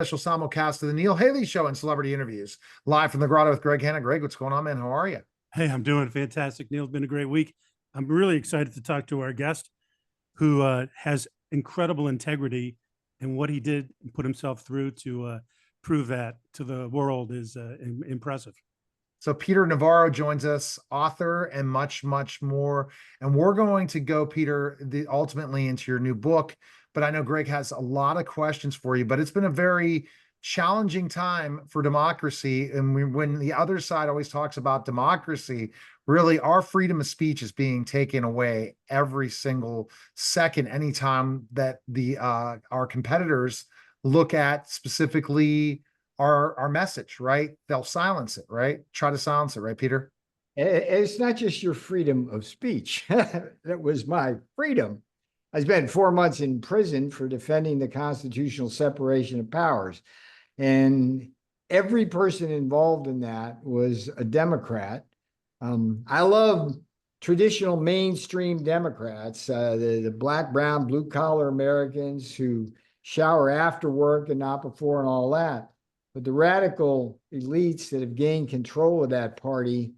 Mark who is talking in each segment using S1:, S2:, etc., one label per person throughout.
S1: Special simulcast of the Neil Haley Show and celebrity interviews live from the grotto with Greg Hanna. Greg, what's going on, man? How are you?
S2: Hey, I'm doing fantastic. Neil, it's been a great week. I'm really excited to talk to our guest who has incredible integrity, and what he did and put himself through to prove that to the world is impressive.
S1: So Peter Navarro joins us, author and much, much more. And we're going to go, Peter, ultimately into your new book. But I know Greg has a lot of questions for you, but it's been a very challenging time for democracy. And when the other side always talks about democracy, really our freedom of speech is being taken away every single second, anytime that our competitors look at specifically our message, right? They'll silence it, right? Try to silence it, right, Peter?
S3: It's not just your freedom of speech. That was my freedom. I spent 4 months in prison for defending the constitutional separation of powers. And every person involved in that was a Democrat. I love traditional mainstream Democrats, the black, brown, blue collar Americans who shower after work and not before and all that. But the radical elites that have gained control of that party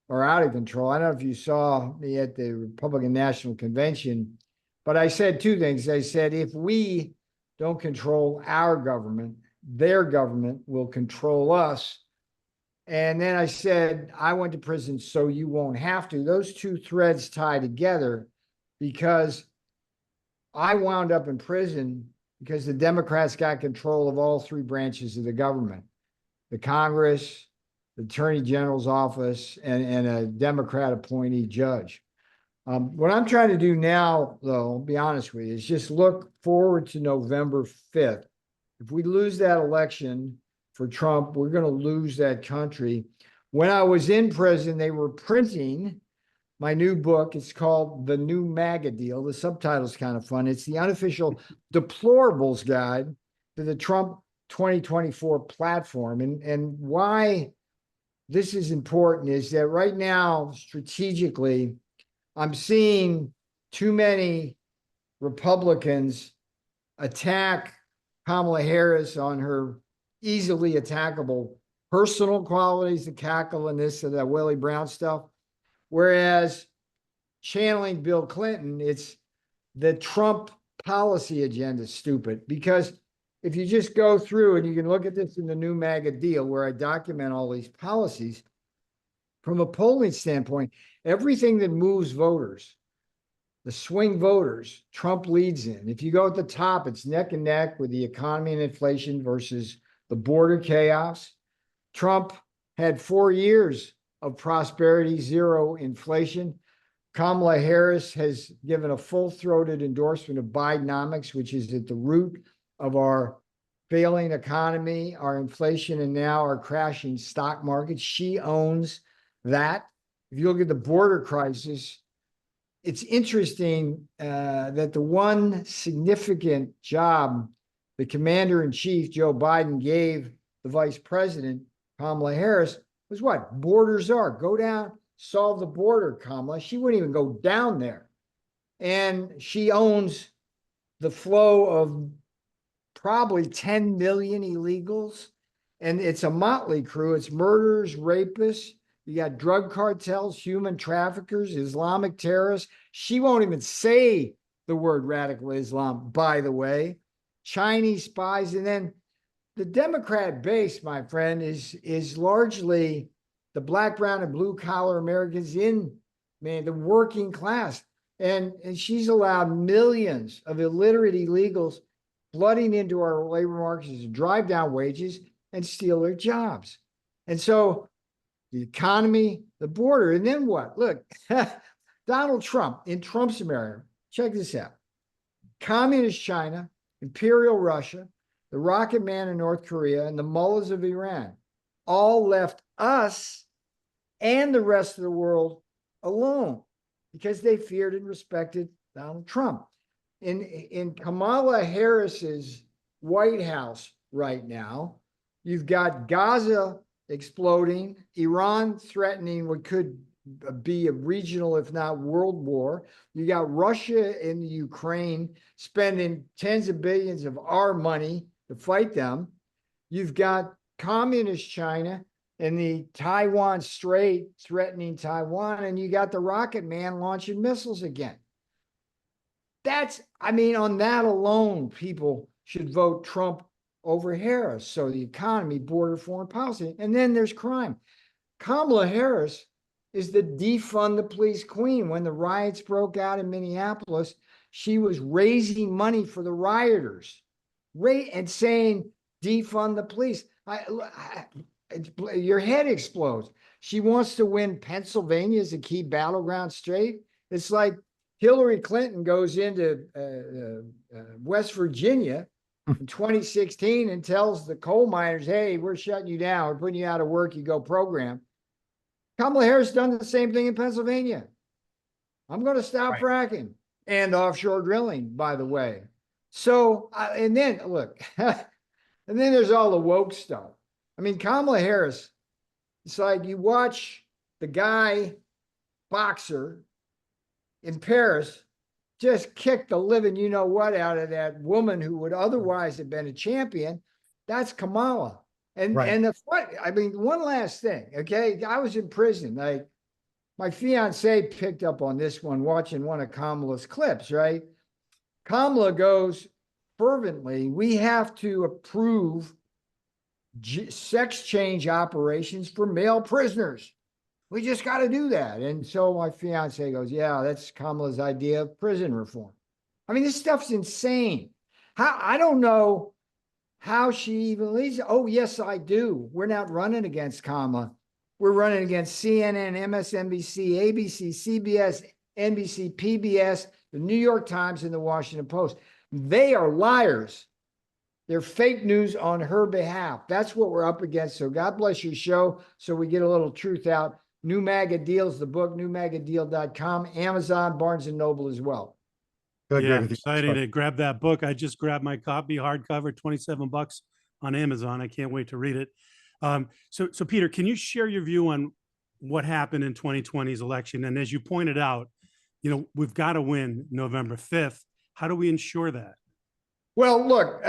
S3: are out of control. I don't know if you saw me at the Republican National Convention, but I said two things. I said, if we don't control our government, their government will control us. And then I said, I went to prison so you won't have to. Those two threads tie together because I wound up in prison because the Democrats got control of all three branches of the government, the Congress, the Attorney General's office, and a Democrat appointee judge. What I'm trying to do now, though, I'll be honest with you, is just look forward to November 5th. If we lose that election for Trump, we're going to lose that country. When I was in prison, they were printing my new book. It's called The New MAGA Deal. The subtitle's kind of fun. It's the Unofficial Deplorables Guide to the Trump 2024 platform. And why this is important is that right now, strategically, I'm seeing too many Republicans attack Kamala Harris on her easily attackable personal qualities, the cackle and this and that Willie Brown stuff. Whereas channeling Bill Clinton, it's the Trump policy agenda stupid. Because if you just go through, and you can look at this in the new MAGA deal where I document all these policies, from a polling standpoint, everything that moves voters, the swing voters, Trump leads in. If you go at the top, it's neck and neck with the economy and inflation versus the border chaos. Trump had 4 years of prosperity, zero inflation. Kamala Harris has given a full-throated endorsement of Bidenomics, which is at the root of our failing economy, our inflation, and now our crashing stock market. She owns that. If you look at the border crisis, it's interesting that the one significant job the commander-in-chief, Joe Biden, gave the vice president, Kamala Harris, was what? Borders are. Go down, solve the border, Kamala. She wouldn't even go down there. And she owns the flow of probably 10 million illegals. And it's a motley crew. It's murderers, rapists. You got drug cartels, human traffickers, Islamic terrorists. She won't even say the word radical Islam, by the way. Chinese spies. And then the Democrat base, my friend, is largely the black, brown, and blue collar Americans in, man, the working class. And she's allowed millions of illiterate illegals flooding into our labor markets to drive down wages and steal their jobs. And so the economy, the border, and then what? Look, Donald Trump in Trump's America, check this out. Communist China, Imperial Russia, the Rocket Man in North Korea, and the mullahs of Iran all left us and the rest of the world alone because they feared and respected Donald Trump. In Kamala Harris's White House right now, you've got Gaza exploding, Iran threatening what could be a regional, if not world war. You got Russia in the Ukraine spending tens of billions of our money to fight them. You've got communist China and the Taiwan Strait threatening Taiwan, and you got the Rocket Man launching missiles again. I mean, on that alone, people should vote Trump over Harris. So the economy, border, foreign policy, and then there's crime. Kamala Harris is the defund the police queen. When the riots broke out in Minneapolis, she was raising money for the rioters, and saying defund the police. Your head explodes. She wants to win Pennsylvania as a key battleground state. It's like Hillary Clinton goes into West Virginia in 2016 and tells the coal miners, hey, we're shutting you down. We're putting you out of work. You go program. Kamala Harris done the same thing in Pennsylvania. I'm going to stop fracking and offshore drilling, by the way. So, and then look, and then there's all the woke stuff. I mean, Kamala Harris, it's like you watch the guy boxer in Paris just kick the living you know what out of that woman who would otherwise have been a champion. That's Kamala. And I mean, one last thing, okay? I was in prison. Like, my fiance picked up on this one watching one of Kamala's clips, right? Kamala goes fervently, we have to approve sex change operations for male prisoners. We just got to do that. And so my fiance goes, yeah, that's Kamala's idea of prison reform. I mean, this stuff's insane. I don't know how she even leads. Oh, yes, I do. We're not running against Kamala. We're running against CNN, MSNBC, ABC, CBS, NBC, PBS, the New York Times, and the Washington Post. They are liars. They're fake news on her behalf. That's what we're up against. So God bless your show so we get a little truth out. New MAGA Deals, the book, newmagadeal.com, Amazon, Barnes & Noble as well.
S1: Good,
S2: yeah, I'm excited to grab that book. I just grabbed my copy, hardcover, $27 on Amazon. I can't wait to read it. So Peter, can you share your view on what happened in 2020's election? And as you pointed out, you know, we've got to win November 5th. How do we ensure that?
S3: Well, look,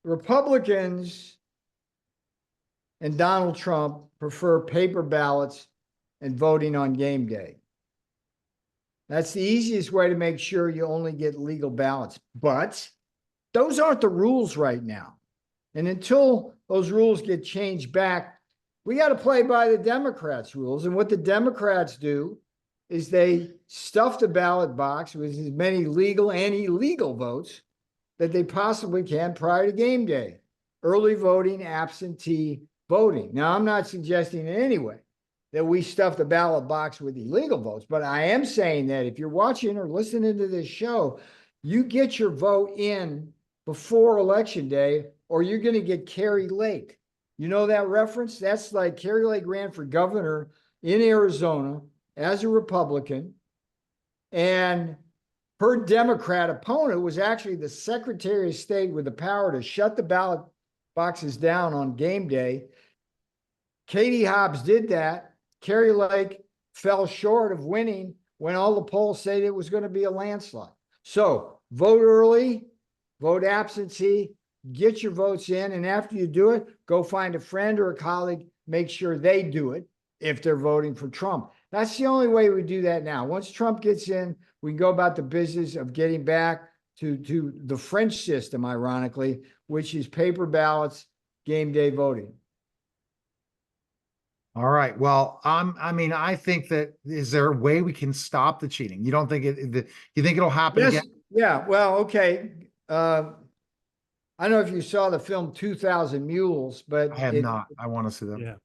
S3: Republicans and Donald Trump prefer paper ballots and voting on game day. That's the easiest way to make sure you only get legal ballots. But those aren't the rules right now. And until those rules get changed back, we got to play by the Democrats' rules. And what the Democrats do is they stuff the ballot box with as many legal and illegal votes that they possibly can prior to game day. Early voting, absentee voting. Now, I'm not suggesting in any way that we stuff the ballot box with illegal votes, but I am saying that if you're watching or listening to this show, you get your vote in before Election Day, or you're going to get Carrie Lake. You know that reference? That's like Carrie Lake ran for governor in Arizona as a Republican, and her Democrat opponent was actually the Secretary of State with the power to shut the ballot boxes down on game day. Katie Hobbs did that. Carrie Lake fell short of winning when all the polls said it was going to be a landslide. So vote early, vote absentee, get your votes in, and after you do it, go find a friend or a colleague, make sure they do it if they're voting for Trump. That's the only way we do that now. Once Trump gets in, we can go about the business of getting back to the French system, ironically, which is paper ballots, game day voting.
S1: All right. Well, I mean, I think that is there a way we can stop the cheating? You don't think you think it'll happen again?
S3: Yeah. Well, okay. I don't know if you saw the film 2000 Mules, but
S1: I have not. I want to see them.
S2: Yeah.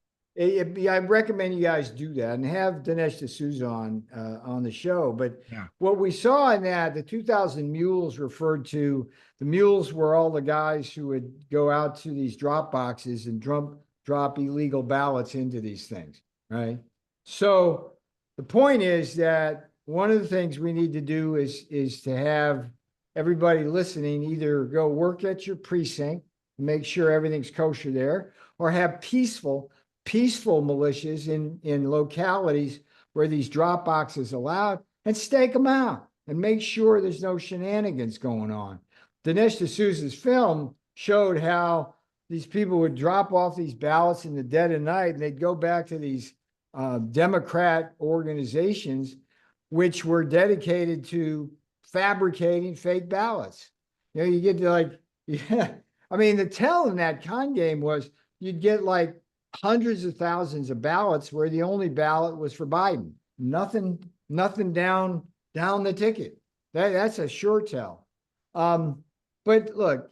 S3: I recommend you guys do that and have Dinesh D'Souza on the show. But what we saw in that, the 2000 Mules referred to, the mules were all the guys who would go out to these drop boxes and drop illegal ballots into these things, right? So the point is that one of the things we need to do is to have everybody listening either go work at your precinct, make sure everything's kosher there, or have peaceful militias in localities where these drop boxes allowed, and stake them out and make sure there's no shenanigans going on. Dinesh D'Souza's film showed how these people would drop off these ballots in the dead of night, and they'd go back to these Democrat organizations, which were dedicated to fabricating fake ballots. You know, you get to like, yeah, I mean, the tell in that con game was you'd get like hundreds of thousands of ballots where the only ballot was for Biden. Nothing down the ticket. That's a sure tell. But look,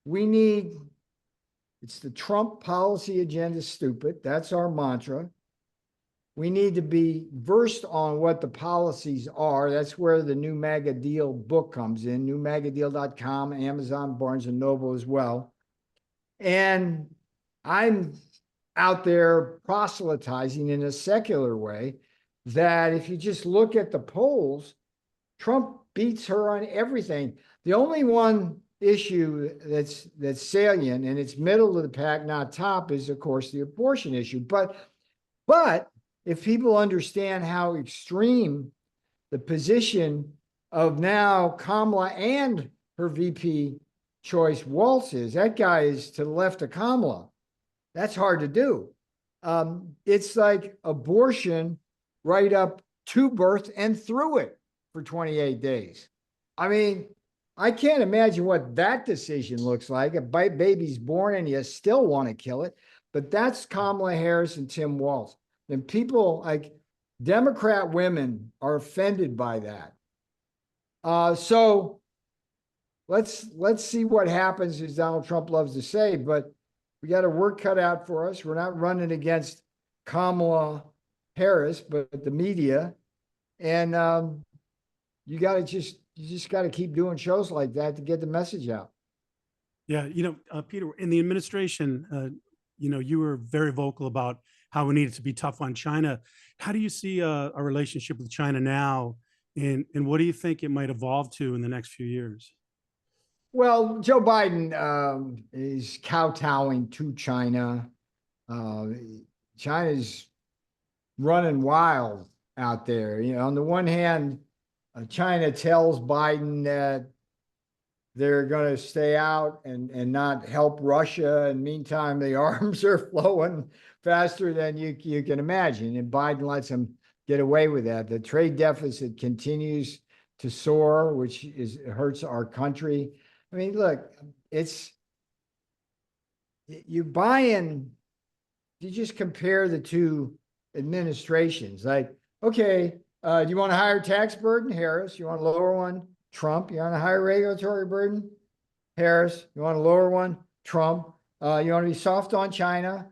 S3: we need, it's the Trump policy agenda stupid. That's our mantra. We need to be versed on what the policies are. That's where the new MAGA Deal book comes in, newmagadeal.com, Amazon, Barnes and Noble as well. And I'm out there proselytizing in a secular way that if you just look at the polls, Trump beats her on everything. The only one issue that's salient, and it's middle of the pack, not top, is of course the abortion issue. But if people understand how extreme the position of now Kamala and her VP choice Waltz is, that guy is to the left of Kamala. That's hard to do. It's like abortion right up to birth and through it for 28 days. I mean, I can't imagine what that decision looks like. A baby's born and you still want to kill it. But that's Kamala Harris and Tim Walz. And people like Democrat women are offended by that. So let's see what happens, as Donald Trump loves to say, but we got a work cut out for us. We're not running against Kamala Harris, but the media. And you just got to keep doing shows like that to get the message out.
S2: Yeah, Peter, in the administration, you were very vocal about how we needed to be tough on China. How do you see a relationship with China now, and what do you think it might evolve to in the next few years?
S3: Well, Joe Biden is kowtowing to China. China's running wild out there. On the one hand, China tells Biden that they're going to stay out and not help Russia. And meantime, the arms are flowing faster than you can imagine. And Biden lets them get away with that. The trade deficit continues to soar, which hurts our country. I mean, look, you just compare the two administrations. Like, okay, do you want a higher tax burden? Harris. You want a lower one? Trump. You want a higher regulatory burden? Harris. You want a lower one? Trump. You want to be soft on China?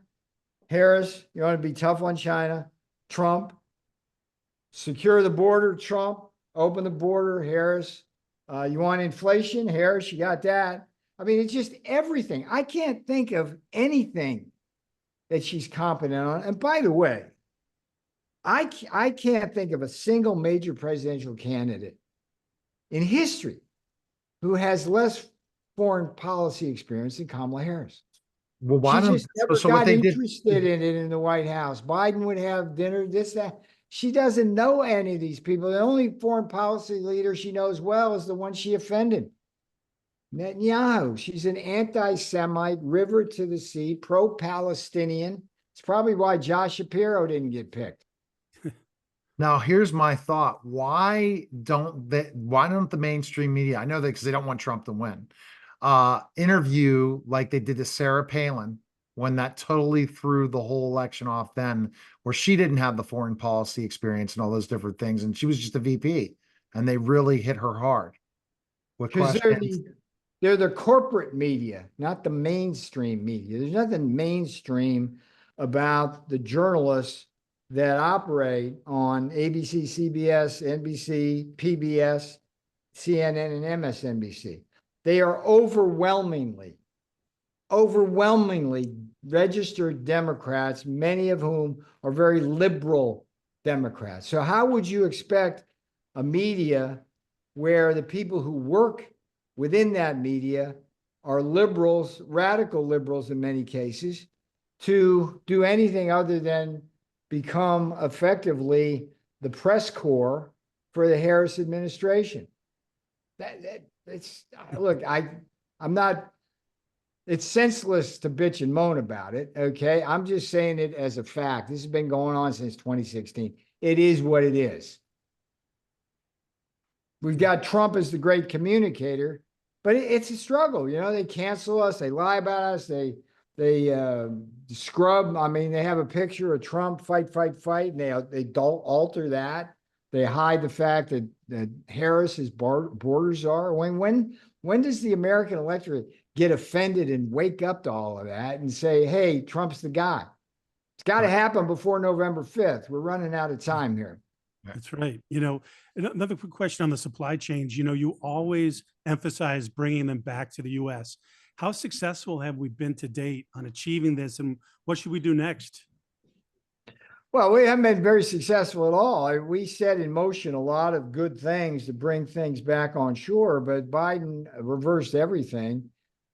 S3: Harris. You want to be tough on China? Trump. Secure the border? Trump. Open the border? Harris. You want inflation? Harris. You got that. I mean, it's just everything. I can't think of anything that she's competent on. And by the way, I can't think of a single major presidential candidate in history who has less foreign policy experience than Kamala Harris.
S1: Well, why
S3: she
S1: don't
S3: just never
S1: so what
S3: got
S1: they did?
S3: interested in it in the White House. Biden would have dinner, this, that. She doesn't know any of these people. The only foreign policy leader she knows well is the one she offended, Netanyahu. She's an anti-Semite, river to the sea, pro-Palestinian. It's probably why Josh Shapiro didn't get picked.
S1: Now, here's my thought. Why don't the mainstream media, I know that because they don't want Trump to win, interview like they did to Sarah Palin when that totally threw the whole election off then, where she didn't have the foreign policy experience and all those different things, and she was just a VP, and they really hit her hard with questions.
S3: They're the corporate media, not the mainstream media. There's nothing mainstream about the journalists that operate on ABC, CBS, NBC, PBS, CNN, and MSNBC. They are overwhelmingly registered Democrats, many of whom are very liberal Democrats. So how would you expect a media where the people who work within that media are liberals, radical liberals in many cases, to do anything other than become effectively the press corps for the Harris administration? it's, look, I'm not, it's senseless to bitch and moan about it. Okay. I'm just saying it as a fact. This has been going on since 2016. It is what it is. We've got Trump as the great communicator, but it's a struggle. You know, they cancel us, they lie about us, they scrub. I mean, they have a picture of Trump, fight, fight, fight, and they don't alter that. They hide the fact that Harris's borders are. When does the American electorate get offended and wake up to all of that and say, hey, Trump's the guy? It's got to happen before November 5th. We're running out of time here.
S2: That's right. You know, another quick question on the supply chains. You know, you always emphasize bringing them back to the U.S. How successful have we been to date on achieving this, and what should we do next?
S3: Well, we haven't been very successful at all. We set in motion a lot of good things to bring things back on shore, but Biden reversed everything.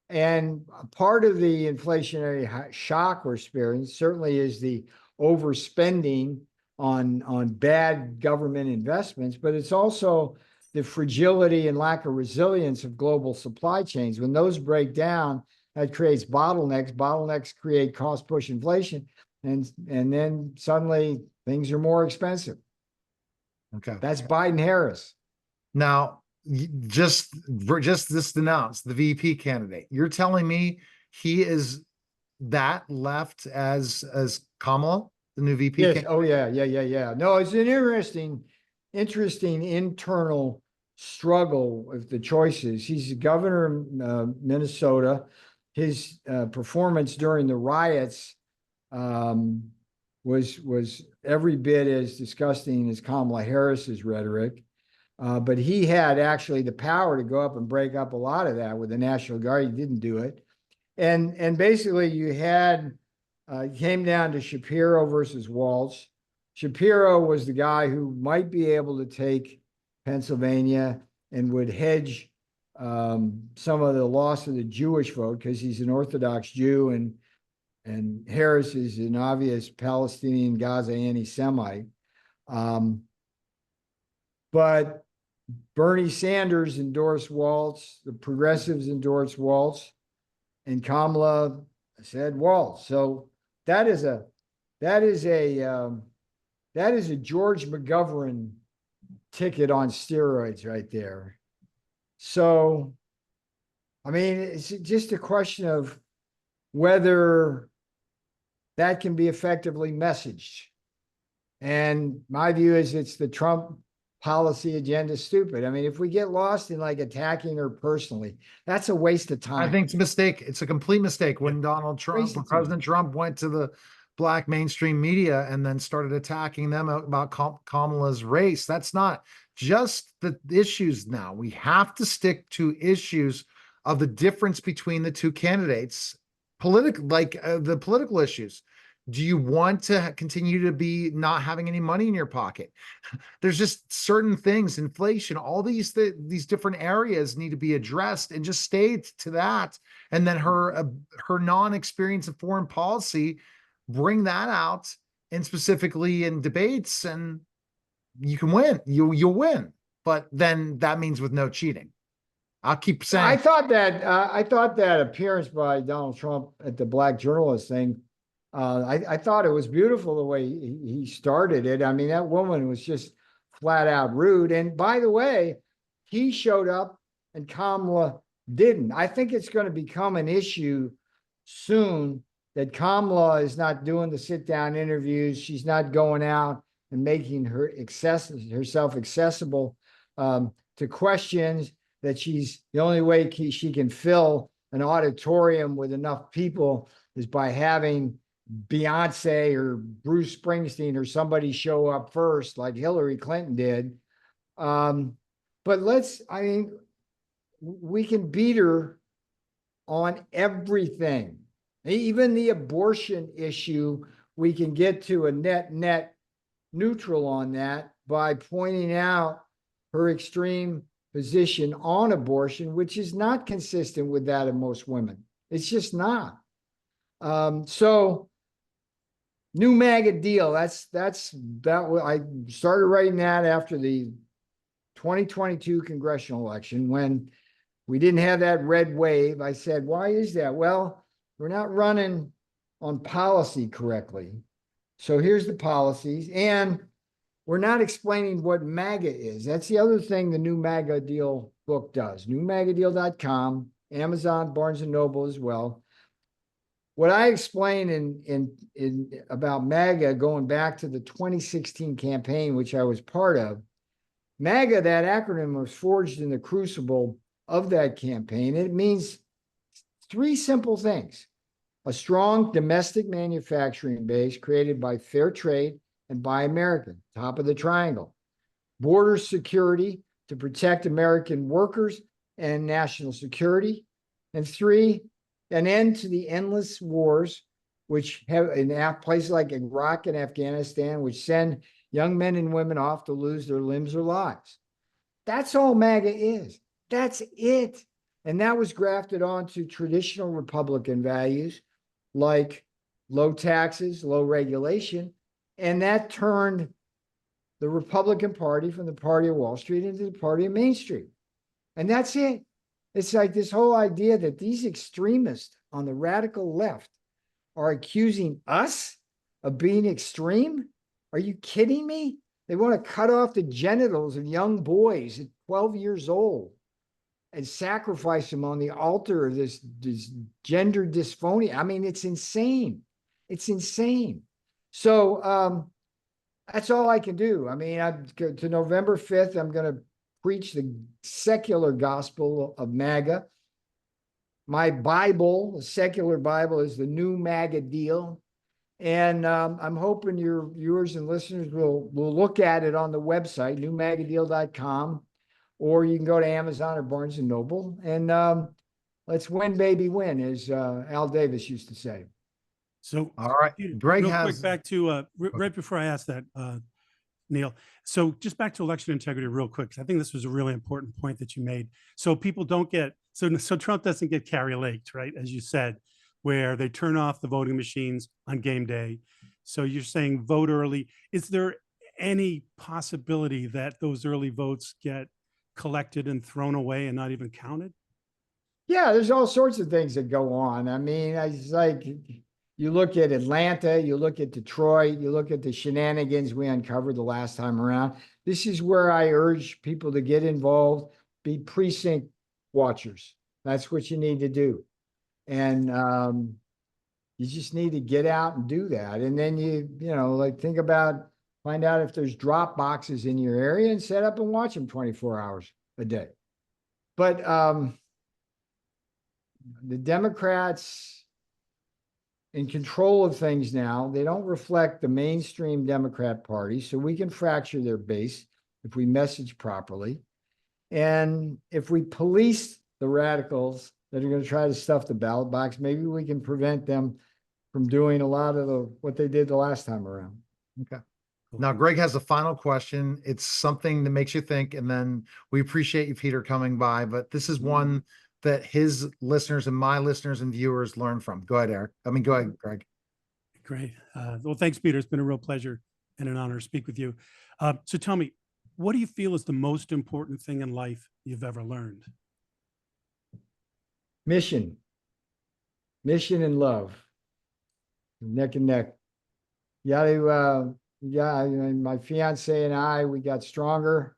S3: And part of the inflationary shock we're experiencing certainly is the overspending on bad government investments, but it's also the fragility and lack of resilience of global supply chains. When those break down, that creates bottlenecks. Bottlenecks create cost push inflation, and then suddenly things are more expensive.
S1: Okay.
S3: That's Biden-Harris.
S1: Now, just this announced the VP candidate. You're telling me he is that left as Kamala, the new VP?
S3: Yes. Oh, yeah. No, it's an interesting internal struggle with the choices. He's the governor of Minnesota. His performance during the riots was every bit as disgusting as Kamala Harris's rhetoric. But he had actually the power to go up and break up a lot of that with the National Guard. He didn't do it. And basically you had, came down to Shapiro versus Walz. Shapiro was the guy who might be able to take Pennsylvania and would hedge some of the loss of the Jewish vote because he's an Orthodox Jew, and Harris is an obvious Palestinian Gaza anti-Semite. But Bernie Sanders endorsed Walz, the progressives endorsed Walz, and Kamala said Walz. So that is a George McGovern ticket on steroids right there. So, I mean, it's just a question of whether that can be effectively messaged. And my view is it's the Trump policy agenda stupid. I mean, if we get lost in like attacking her personally, that's a waste of time.
S1: I think it's a mistake. It's a complete mistake when President Trump went to the black mainstream media and then started attacking them about Kamala's race. That's not just the issues now. We have to stick to issues of the difference between the two candidates, the political issues. Do you want to continue to be not having any money in your pocket? There's just certain things, inflation, all these different areas need to be addressed, and just stay to that. And then her non-experience of foreign policy, bring that out, and specifically in debates, and you can win. You'll win, but then that means with no cheating. I'll keep saying.
S3: I thought that appearance by Donald Trump at the black journalist thing. I thought it was beautiful the way he started it. I mean, that woman was just flat out rude. And by the way, he showed up and Kamala didn't. I think it's going to become an issue soon that Kamala is not doing the sit down interviews. She's not going out and making herself accessible to questions, that she's the only way she can fill an auditorium with enough people is by having Beyonce or Bruce Springsteen or somebody show up first, like Hillary Clinton did. But we can beat her on everything. Even the abortion issue, we can get to a net neutral on that by pointing out her extreme position on abortion, which is not consistent with that of most women. It's just not. So new MAGA deal. I started writing that after the 2022 congressional election, when We didn't have that red wave. I said, why is that? Well, we're not running on policy correctly. So here's the policies, and we're not explaining what MAGA is. That's the other thing the new MAGA Deal book does. NewMAGADeal.com, Amazon, Barnes and Noble as well. What I explain in about MAGA, going back to the 2016 campaign, which I was part of, MAGA, that acronym, was forged in the crucible of that campaign. It means three simple things: a strong domestic manufacturing base created by fair trade and Buy American, top of the triangle; border security to protect American workers and national security; and three, an end to the endless wars which have in places like Iraq and Afghanistan, which send young men and women off to lose their limbs or lives. That's all MAGA is. That's it. And that was grafted onto traditional Republican values like low taxes, low regulation. And that turned the Republican Party from the party of Wall Street into the party of Main Street. And that's it. It's like this whole idea that these extremists on the radical left are accusing us of being extreme. Are you kidding me? They want to cut off the genitals of young boys at 12 years old and sacrifice them on the altar of this gender dysphoria. I mean, it's insane. It's insane. So that's all I can do. I mean, to November 5th, I'm going to preach the secular gospel of MAGA. My Bible, the secular Bible, is the new MAGA Deal. And I'm hoping your viewers and listeners will look at it on the website, newmagadeal.com, or you can go to Amazon or Barnes and Noble. And let's win, baby, win, as Al Davis used to say.
S2: So,
S1: all right, Greg
S2: real
S1: has
S2: quick back to right before I ask that, Neil. So just back to election integrity real quick, because I think this was a really important point that you made. So people don't get, so Trump doesn't get carry laked, right? As you said, where they turn off the voting machines on game day. So you're saying vote early. Is there any possibility that those early votes get collected and thrown away and not even counted?
S3: Yeah, there's all sorts of things that go on. I mean, it's like, you look at Atlanta, you look at Detroit, you look at the shenanigans we uncovered the last time around. This is where I urge people to get involved, be precinct watchers. That's what you need to do. And you just need to get out and do that. And then you know, like find out if there's drop boxes in your area and set up and watch them 24 hours a day. But the Democrats in control of things now, they don't reflect the mainstream Democrat Party, so we can fracture their base if we message properly. And if we police the radicals that are going to try to stuff the ballot box, maybe we can prevent them from doing a lot of what they did the last time around.
S1: Okay. Now, Greg has a final question. It's something that makes you think, and then we appreciate you, Peter, coming by, but this is one that his listeners and my listeners and viewers learn from. Go ahead, Eric. Go ahead, Greg.
S2: Great. Well, thanks, Peter. It's been a real pleasure and an honor to speak with you. So tell me, what do you feel is the most important thing in life you've ever learned?
S3: Mission and love, neck and neck. My fiance and I, we got stronger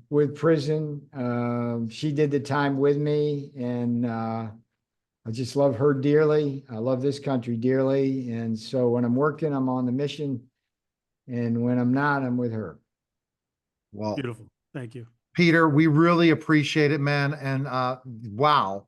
S3: with prison. She did the time with me, and I just love her dearly. I love this country dearly. And so when I'm working, I'm on the mission. And when I'm not, I'm with her.
S1: Well,
S2: beautiful. Thank you,
S1: Peter. We really appreciate it, man. And wow,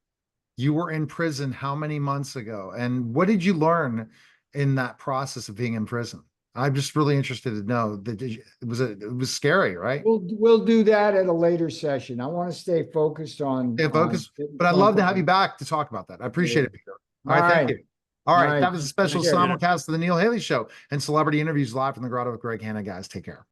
S1: you were in prison how many months ago? And what did you learn in that process of being in prison? I'm just really interested to know that it was scary, right?
S3: We'll do that at a later session. I want to stay focused on
S1: but I'd love to have you back to talk about that. I appreciate it, Peter. All right, thank you. All right, that was a special simulcast of the Neil Haley Show and celebrity interviews live from the Grotto with Greg Hanna. Guys, take care.